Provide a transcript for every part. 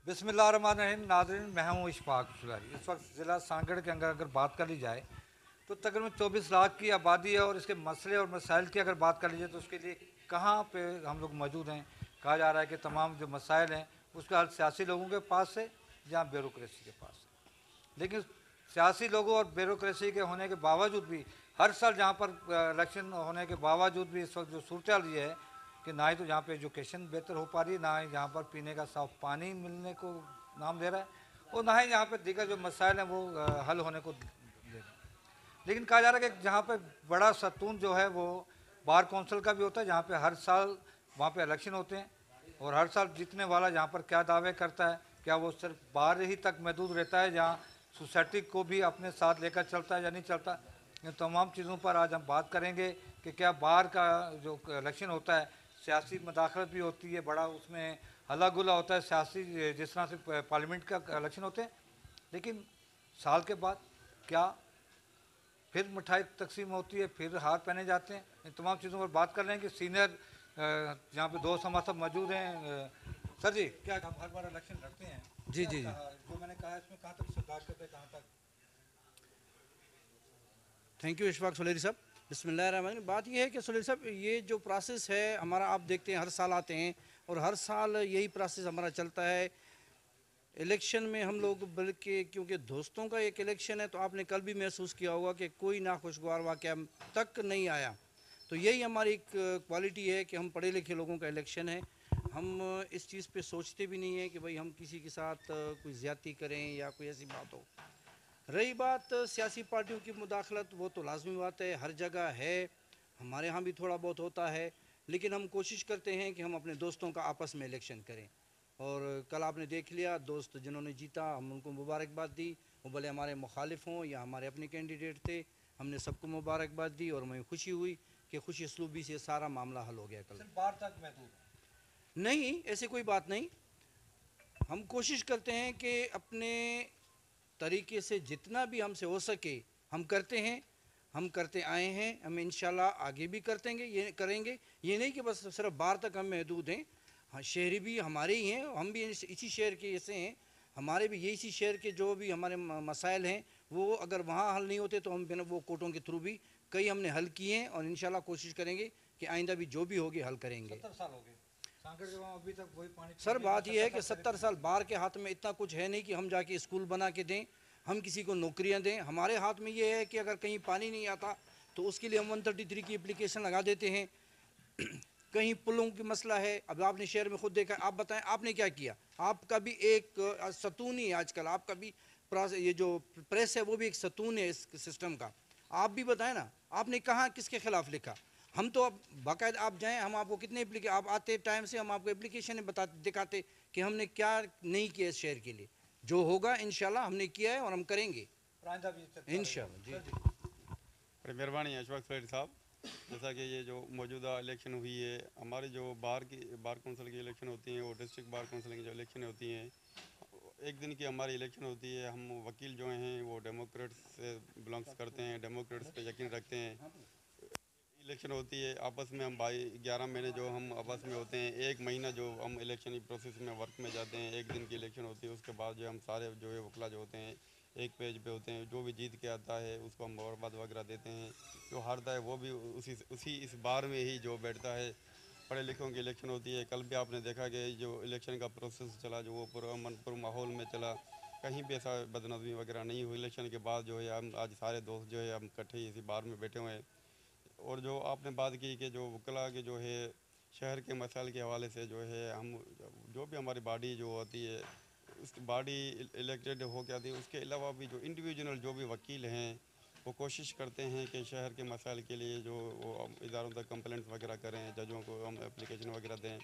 बिस्मिल्लाहिर्रहमानिर्रहीम। नाज़रीन, मैं हूँ इशफाक सुलारी। इस वक्त ज़िला सांगड़ के अंदर अगर बात कर ली जाए तो तकरीबन 24 लाख की आबादी है, और इसके मसले और मसाइल की अगर बात कर लीजिए तो उसके लिए कहाँ पे हम लोग मौजूद हैं। कहा जा रहा है कि तमाम जो मसाइल हैं उसका हल सियासी लोगों के पास है या ब्यूरोक्रेसी के पास है। लेकिन सियासी लोगों और ब्यूरोक्रेसी के होने के बावजूद भी हर साल जहाँ पर इलेक्शन होने के बावजूद भी इस वक्त जो सूरत ये है कि ना ही तो जहाँ पे एजुकेशन बेहतर हो पा रही है, ना ही जहाँ पर पीने का साफ पानी मिलने को नाम दे रहा है, और ना ही यहाँ पे दीगर जो मसाइल हैं वो हल होने को दे रहे हैं। लेकिन कहा जा रहा है कि जहाँ पे बड़ा सतून जो है वो बार कौंसिल का भी होता है, जहाँ पे हर साल वहाँ पे इलेक्शन होते हैं, और हर साल जीतने वाला जहाँ पर क्या दावे करता है, क्या वो सिर्फ बार ही तक महदूद रहता है, जहाँ सोसाइटी को भी अपने साथ लेकर चलता है या नहीं चलता। इन तमाम चीज़ों पर आज हम बात करेंगे कि क्या बार का जो इलेक्शन होता है सियासी मदाखलत भी होती है, बड़ा उसमें हल्ला गुल्ला होता है सियासी, जिस तरह से पार्लियामेंट का इलेक्शन होते हैं, लेकिन साल के बाद क्या फिर मिठाई तकसीम होती है, फिर हार पहने जाते हैं। इन तमाम चीज़ों पर बात कर रहे हैं कि सीनियर जहाँ पे दोस्त हमारे साथ मौजूद हैं। सर जी, क्या आप हर बार इलेक्शन लड़ते हैं? जी जी जी। जो मैंने कहा इसमें कहाँ तक सुधार करते हैं, कहाँ तक? थैंक यू इशफाक सुलेरी साहब। बिस्मिल्लाहिर्रहमानिर्रहीम। बात यह है कि सुलेरी साहब, ये जो प्रोसेस है हमारा, आप देखते हैं हर साल आते हैं और हर साल यही प्रोसेस हमारा चलता है। इलेक्शन में हम लोग, बल्कि क्योंकि दोस्तों का एक इलेक्शन है, तो आपने कल भी महसूस किया होगा कि कोई नाखुशगवार वाक़या तक नहीं आया। तो यही हमारी एक क्वालिटी है कि हम पढ़े लिखे लोगों का इलेक्शन है। हम इस चीज़ पे सोचते भी नहीं हैं कि भाई हम किसी के साथ कोई ज़्यादती करें या कोई ऐसी बात हो। रही बात सियासी पार्टियों की मुदाखलत, वो तो लाजमी बात है, हर जगह है, हमारे यहाँ भी थोड़ा बहुत होता है। लेकिन हम कोशिश करते हैं कि हम अपने दोस्तों का आपस में इलेक्शन करें। और कल आपने देख लिया, दोस्त जिन्होंने जीता हम उनको मुबारकबाद दी, वो भले हमारे मुखालिफ हों या हमारे अपने कैंडिडेट थे, हमने सबको मुबारकबाद दी और हमें खुशी हुई कि खुश इसलूबी से सारा मामला हल हो गया कल। सिर्फ बार तक महदूद? नहीं, ऐसी कोई बात नहीं। हम कोशिश करते हैं कि अपने तरीके से जितना भी हमसे हो सके हम करते हैं, हम करते आए हैं, हम इंशाल्लाह आगे भी करतेंगे, ये करेंगे। ये नहीं कि बस सिर्फ बाहर तक हम महदूद हैं। हाँ, शहरी भी हमारे ही हैं, हम भी इसी शहर के ऐसे हैं, हमारे भी यही इसी शहर के जो भी हमारे मसाइल हैं, वो अगर वहाँ हल नहीं होते तो हम बिना वो कोर्टों के थ्रू भी कई हमने हल किए हैं, और इंशाल्लाह कोशिश करेंगे कि आइंदा भी जो भी होगी हल करेंगे। 70 साल हो गए सांकड़ के वहाँ, अभी तक वही पानी। सर बात यह है कि 70 साल बाहर के हाथ में इतना कुछ है नहीं कि हम जाके स्कूल बना के दें, हम किसी को नौकरियां दें। हमारे हाथ में ये है कि अगर कहीं पानी नहीं आता तो उसके लिए हम 133 की एप्लीकेशन लगा देते हैं। कहीं पुलों की मसला है, अब आपने शहर में खुद देखा, आप बताएं आपने क्या किया? आपका भी एक सतून ही है आजकल, आपका भी ये जो प्रेस है वो भी एक सतून है इस सिस्टम का। आप भी बताएं ना, आपने कहाँ किसके खिलाफ लिखा? हम तो अब बाकायदा, आप जाएं, हम आपको कितने आप आते टाइम से हम आपको एप्लीकेशन बता दिखाते कि हमने क्या नहीं किया इस शहर के लिए। जो होगा इंशाल्लाह हमने किया है और हम करेंगे इंशाल्लाह। जी जी, बड़ी मेहरबानी है अशफाक सुलेरी साहब। जैसा कि ये जो मौजूदा इलेक्शन हुई है, हमारी जो बार कौंसिल की इलेक्शन होती हैं, वो डिस्ट्रिक्ट बार कौंसिल की जो इलेक्शन होती हैं, एक दिन की हमारी इलेक्शन होती है। हम वकील जो हैं वो डेमोक्रेट्स से बिलोंग्स करते हैं, डेमोक्रेट्स पे यकीन रखते हैं। इलेक्शन होती है, आपस में हम भाई 11 महीने जो हम आपस में होते हैं, एक महीना जो हम इलेक्शन प्रोसेस में वर्क में जाते हैं, एक दिन की इलेक्शन होती है। उसके बाद जो हम सारे जो है वकला जो होते हैं एक पेज पे होते हैं, जो भी जीत के आता है उसको हम मुबारकबाद वगैरह देते हैं, जो हारता है वो भी उसी इस बार में ही जो बैठता है। पढ़े लिखों की इलेक्शन होती है। कल भी आपने देखा कि जो इलेक्शन का प्रोसेस चला जो वो पुरअमन माहौल में चला, कहीं भी ऐसा बदनज़मी वगैरह नहीं हुई। इलेक्शन के बाद जो है हम आज सारे दोस्त जो है हम इकट्ठे इसी बार में बैठे हुए हैं। और जो आपने बात की कि जो वकला के जो है शहर के मसाइल के हवाले से जो है, हम जो भी हमारी बॉडी जो होती है उस बॉडी इलेक्टेड हो के आती है, उसके अलावा भी जो इंडिविजुअल जो भी वकील हैं वो कोशिश करते हैं कि शहर के मसाइल के लिए जो वो इदारों तक कंप्लेंट्स वगैरह करें, जजों को हम एप्लीकेशन वगैरह दें।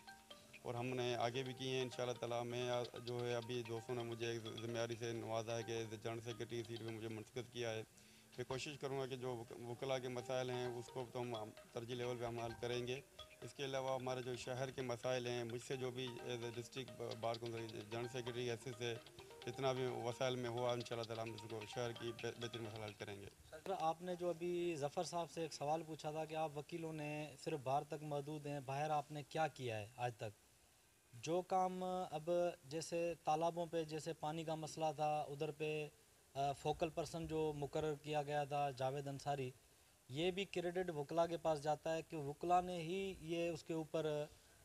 और हमने आगे भी किए हैं इंशाल्लाह ताला। मैं जो है अभी दोस्तों ने मुझे एक ज़िम्मेदारी से नवाजा है कि जनरल सेक्रेटरी सीट में मुझे मुंतखब किया है। मैं कोशिश करूँगा कि जो वकला के मसाइल हैं उसको तो हम तरजीह लेवल पे हम हल करेंगे। इसके अलावा हमारे जो शहर के मसाइल हैं, मुझसे जो भी as a district bar council general secretary ऐसे से जितना भी वसाइल में हुआ इंशाल्लाह ताला हम इसको शहर की बेहतरीन मसाइल हल करेंगे। सर आपने जो अभी ज़फ़र साहब से एक सवाल पूछा था कि आप वकीलों ने सिर्फ बाहर तक महदूद हैं, बाहर आपने क्या किया है आज तक? जो काम अब जैसे तालाबों पे जैसे पानी का मसला था, उधर पे फोकल पर्सन जो मुकर्रर किया गया था जावेद अंसारी, ये भी क्रेडिट वकला के पास जाता है कि वकला ने ही ये उसके ऊपर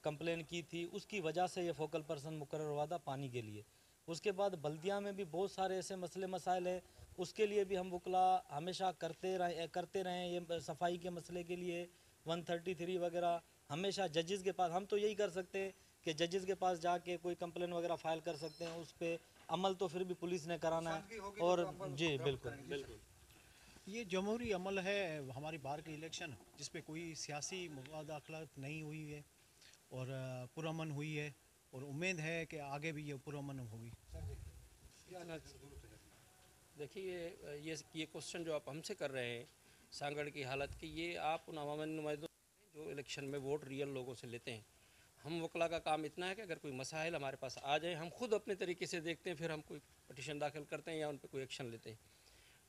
कंप्लेन की थी, उसकी वजह से ये फोकल पर्सन मुकर्रर हुआ था पानी के लिए। उसके बाद बल्दिया में भी बहुत सारे ऐसे मसले मसाइल हैं, उसके लिए भी हम वकला हमेशा करते रहे ये सफाई के मसले के लिए 133 वगैरह हमेशा जजेस के पास। हम तो यही कर सकते हैं कि जजेस के पास जाके कोई कंप्लेन वगैरह फाइल कर सकते हैं, उस पर अमल तो फिर भी पुलिस ने कराना है। और जी बिल्कुल बिल्कुल ये जमहूरी अमल है हमारी बार की इलेक्शन, जिस पे कोई सियासी मुदाखलत नहीं हुई है और पुरअमन हुई है, और उम्मीद है कि आगे भी ये पुरअमन होगी। देखिए ये क्वेश्चन जो आप हमसे कर रहे हैं सांगड़ की हालत की, ये आप उन अवामी नुमाइंदों जो इलेक्शन में वोट रियल लोगों से लेते हैं। हम वकला का काम इतना है कि अगर कोई मसाइल हमारे पास आ जाए, हम खुद अपने तरीके से देखते हैं, फिर हम कोई पटिशन दाखिल करते हैं या उन पर कोई एक्शन लेते हैं।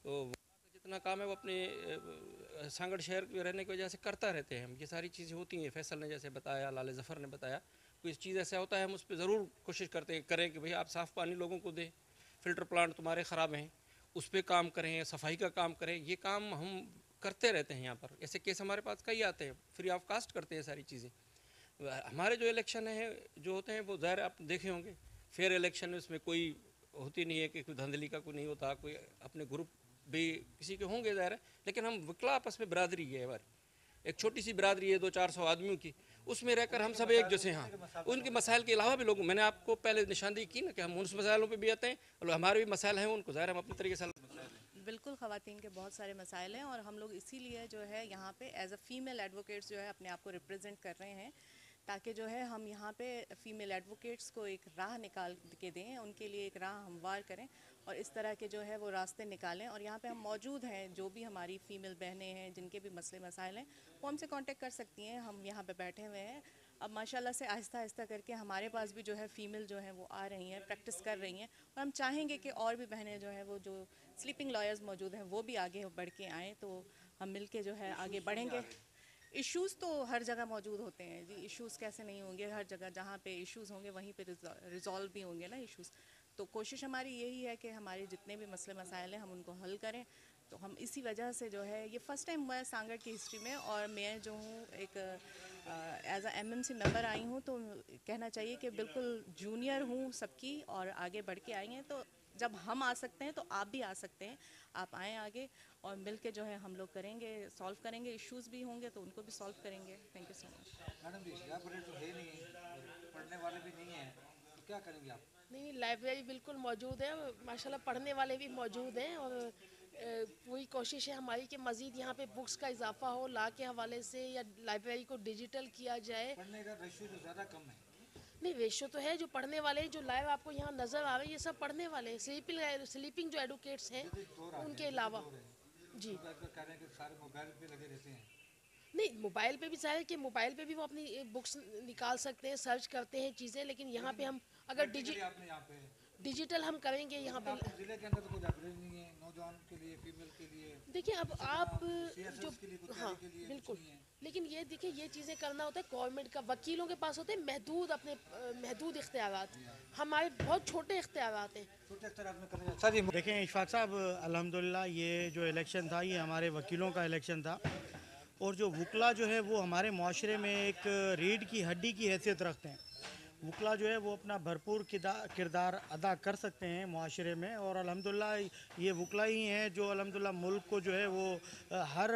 तो जितना काम है वो अपने सांगड़ शहर में रहने की वजह से करता रहते हैं हम। ये सारी चीज़ें होती हैं, फैसल ने जैसे बताया, लाले ज़फ़र ने बताया, कोई चीज़ ऐसा होता है हम उस पर ज़रूर कोशिश करें कि भाई आप साफ़ पानी लोगों को दें, फ़िल्टर प्लांट तुम्हारे ख़राब हैं उस पर काम करें, सफाई का काम करें। ये काम हम करते रहते हैं यहाँ पर। ऐसे केस हमारे पास कई आते हैं, फ्री ऑफ कास्ट करते हैं सारी चीज़ें। हमारे जो इलेक्शन है जो होते हैं वो ज़ाहिर आप देखे होंगे फेयर इलेक्शन है, उसमें कोई होती नहीं है कि कोई धांधली का कोई नहीं होता, कोई अपने ग्रुप भी किसी के होंगे ज़ाहिर है, लेकिन हम वकला आपस में बिरादरी है हमारी, एक छोटी सी बिरादरी है 200-400 आदमियों की, उसमें रहकर हम सब एक जैसे। हाँ, उनके मसाइल के अलावा भी लोग, मैंने आपको पहले निशानदेही की ना कि हम उन मसाइलों पे भी आते हैं और हमारे भी मसाइल हैं, उनको ज़ाहिर हम अपने तरीके से। बिल्कुल, ख़वातीन के बहुत सारे मसाइल हैं और हम लोग इसीलिए जो है यहाँ पे एज अ फ़ीमेल एडवोकेट्स जो है अपने आप को रिप्रेजेंट कर रहे हैं, ताकि जो है हम यहाँ पे फ़ीमेल एडवोकेट्स को एक राह निकाल के दें, उनके लिए एक राह हमवार करें और इस तरह के जो है वो रास्ते निकालें। और यहाँ पे हम मौजूद हैं, जो भी हमारी फ़ीमेल बहनें हैं जिनके भी मसले मसाइल हैं वो हमसे कांटेक्ट कर सकती हैं। हम यहाँ पे बैठे हुए हैं। अब माशाल्लाह से आहिस्ता आहिस्ता करके हमारे पास भी जो है फ़ीमेल जो है वो आ रही हैं, प्रैक्टिस कर रही हैं, और हम चाहेंगे कि और भी बहनें जो हैं वो जो स्लीपिंग लॉयर्स मौजूद हैं वो भी आगे बढ़ के आएँ, तो हम मिल के जो है आगे बढ़ेंगे। इश्यूज़ तो हर जगह मौजूद होते हैं जी, इश्यूज़ कैसे नहीं होंगे, हर जगह जहाँ पे इश्यूज़ होंगे वहीं पे रिजॉल्व भी होंगे ना इश्यूज़। तो कोशिश हमारी यही है कि हमारे जितने भी मसले मसाइल हैं हम उनको हल करें। तो हम इसी वजह से जो है ये फ़र्स्ट टाइम हुआ है सांगड़ की हिस्ट्री में, और मैं जो हूँ एक एज अ एमएमसी मेंबर आई हूँ, तो कहना चाहिए कि बिल्कुल जूनियर हूँ सबकी और आगे बढ़ के आई हैं। तो जब हम आ सकते हैं तो आप भी आ सकते हैं, आप आएँ आगे और मिल के जो है हम लोग करेंगे, सॉल्व करेंगे। इश्यूज़ भी होंगे तो उनको भी सॉल्व करेंगे। Thank you so much. Madam ji, library तो है नहीं और पढ़ने वाले भी नहीं हैं, तो क्या करेंगे आप? नहीं, लाइब्रेरी बिल्कुल मौजूद है, माशाल्लाह पढ़ने वाले भी मौजूद हैं, और पूरी कोशिश है हमारी कि मज़ीद यहाँ पे बुक्स का इजाफा हो, ला के हवाले से, या लाइब्रेरी को डिजिटल किया जाए। पढ़ने का रेशियो तो ज़्यादा कम है। नहीं, रेशो तो है, जो पढ़ने वाले हैं, जो लाइव आपको यहाँ नज़र आ रहे हैं, ये सब पढ़ने वाले हैं। स्लीपिंग जो एडवोकेट्स हैं उनके अलावा जी। कह रहे हैं कि सारे मोबाइल पे लगे रहते हैं। नहीं, मोबाइल पे भी जाहिर कि मोबाइल पे भी वो अपनी बुक्स निकाल सकते हैं, सर्च करते हैं चीज़ें, लेकिन यहाँ पे हम अगर आपने यहाँ पे डिजिटल हम करेंगे यहाँ पे। जिले के अंदर तो कोई लाइब्रेरी नहीं है नौजवान के लिए, फीमेल के लिए। देखिए अब आप CSS जो के लिए, कुछ हाँ के लिए कुछ बिल्कुल, नहीं है। लेकिन ये देखिए ये चीज़ें करना होता है गवर्नमेंट का, वकीलों के पास होते हैं महदूद अपने महदूद इख्तियारात, हमारे बहुत छोटे इख्तियारात हैं। छोटे अक्षरात में करना है। सर जी, देखें इशफाक साहब, अल्हम्दुलिल्लाह ये जो इलेक्शन था ये हमारे वकीलों का इलेक्शन था, और जो वकला जो है वो हमारे माशरे में एक रीढ़ की हड्डी की हैसियत रखते हैं। वकला जो है वो अपना भरपूर किरदार अदा कर सकते हैं माशरे में, और अल्हम्दुलिल्लाह ये वकला ही हैं जो अल्हम्दुलिल्लाह मुल्क को जो है वो हर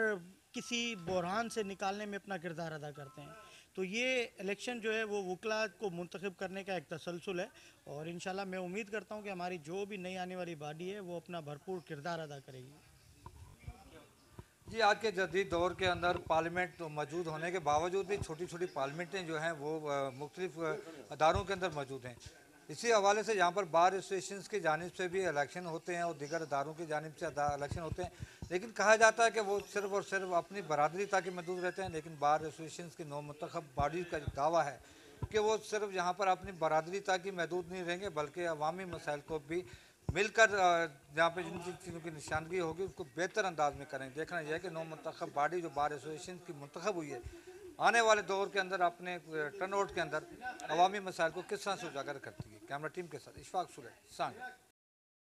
किसी बहरान से निकालने में अपना किरदार अदा करते हैं। तो ये इलेक्शन जो है वो वकला को मुंतखब करने का एक तसलसल है, और इंशाल्लाह मैं उम्मीद करता हूँ कि हमारी जो भी नई आने वाली बॉडी है वो अपना भरपूर किरदार अदा करेगी। जी, आज के जदीद दौर के अंदर पार्लियामेंट तो मौजूद होने के बावजूद भी छोटी छोटी पार्लियामेंटें जो हैं वो मुख्तलिफ अदारों के अंदर मौजूद हैं। इसी हवाले से यहाँ पर बार एसोसिएशन की जानिब से भी इलेक्शन होते हैं और दीगर अदारों की जानिब से इलेक्शन होते हैं, लेकिन कहा जाता है कि वो सिर्फ और सिर्फ अपनी बरादरी तक ही महदूद रहते हैं। लेकिन बार एसोसिएशन की नौ मुंतखब बॉडी का दावा है कि वो सिर्फ यहाँ पर अपनी बरादरी तक ही महदूद नहीं रहेंगे, बल्कि अवामी मसाइल को भी मिलकर जहाँ पे जिन जिन चीज़ों की निशानगी होगी उसको बेहतर अंदाज में करें। देखना यह है कि नौ मुंतखब बॉडी जो बार एसोसिएशन की मुंतखब हुई है आने वाले दौर के अंदर अपने टर्नआउट के अंदर अवामी मसाइल को किस तरह से उजागर करती है। कैमरा टीम के साथ इशफाक सुलैरी, सांगड़।